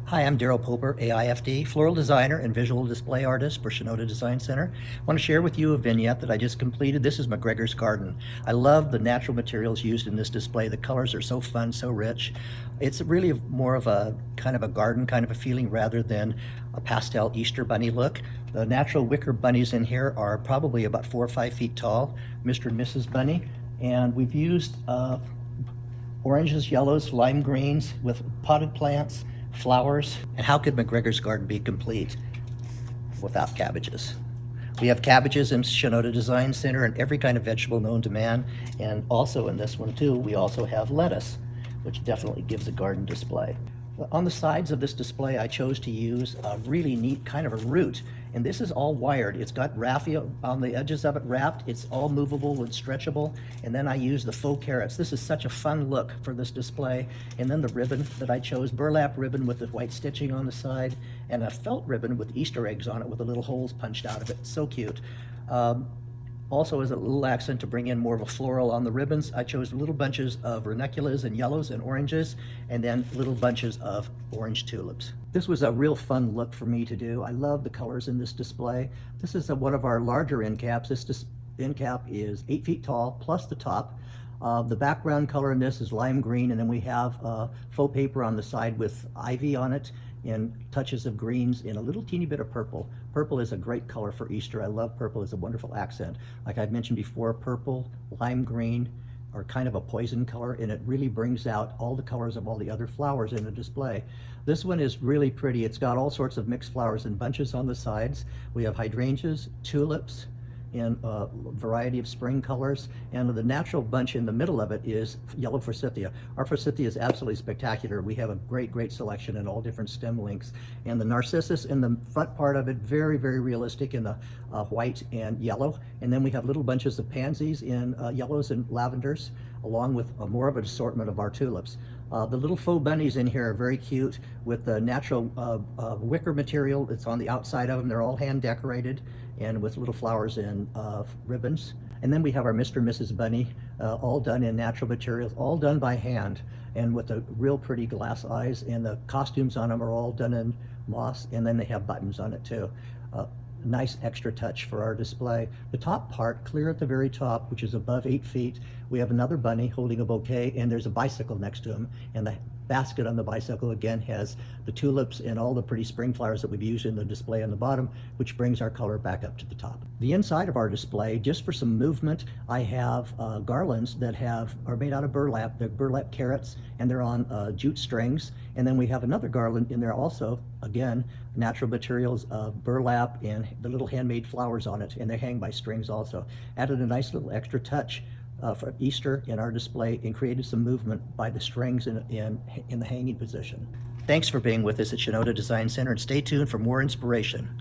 Hi, I'm Darrell Poper, AIFD, floral designer and visual display artist for Shinoda Design Center. I want to share with you a vignette that I just completed. This is McGregor's garden. I love the natural materials used in this display. The colors are so fun, so rich. It's really more of a kind of a garden kind of a feeling rather than a pastel Easter bunny look. The natural wicker bunnies in here are probably about 4 or 5 feet tall, Mr. and Mrs. Bunny, and we've used oranges, yellows, lime greens with potted plants, flowers. And how could McGregor's garden be complete without cabbages? We have cabbages in Shinoda Design Center and every kind of vegetable known to man. And also in this one too, we also have lettuce, which definitely gives a garden display. On the sides of this display, I chose to use a really neat kind of a root. And this is all wired. It's got raffia on the edges of it wrapped. It's all movable and stretchable. And then I use the faux carrots. This is such a fun look for this display. And then the ribbon that I chose, burlap ribbon with the white stitching on the side, and a felt ribbon with Easter eggs on it with the little holes punched out of it. So cute. Also, as a little accent to bring in more of a floral on the ribbons, I chose little bunches of ranunculus and yellows and oranges, and then little bunches of orange tulips. This was a real fun look for me to do. I love the colors in this display. This is one of our larger end caps. This end cap is 8 feet tall, plus the top. The background color in this is lime green, and then we have faux paper on the side with ivy on it and touches of greens and a little teeny bit of purple. Purple is a great color for Easter. I love purple. It's a wonderful accent. Like I've mentioned before, purple, lime green are kind of a poison color, and it really brings out all the colors of all the other flowers in the display. This one is really pretty. It's got all sorts of mixed flowers and bunches on the sides. We have hydrangeas, tulips, and a variety of spring colors, and the natural bunch in the middle of it is yellow forsythia. Our forsythia is absolutely spectacular. We have a great selection in all different stem lengths, and the narcissus in the front part of it, very realistic in the white and yellow, and then we have little bunches of pansies in yellows and lavenders, along with more of an assortment of our tulips. The little faux bunnies in here are very cute with the natural wicker material that's on the outside of them. They're all hand decorated and with little flowers and ribbons. And then we have our Mr. and Mrs. Bunny, all done in natural materials, all done by hand, and with the real pretty glass eyes, and the costumes on them are all done in moss, and then they have buttons on it too. Nice extra touch for our display. The top part, clear at the very top, which is above 8 feet, we have another bunny holding a bouquet, and there's a bicycle next to him, and the basket on the bicycle again has the tulips and all the pretty spring flowers that we've used in the display on the bottom, which brings our color back up to the top. The inside of our display, just for some movement, I have garlands that are made out of burlap. They're burlap carrots, and they're on jute strings. And then we have another garland in there also, again, natural materials of burlap and the little handmade flowers on it, and they hang by strings also. Added a nice little extra touch for Easter in our display and created some movement by the strings in the hanging position. Thanks for being with us at Shinoda Design Center, and stay tuned for more inspiration.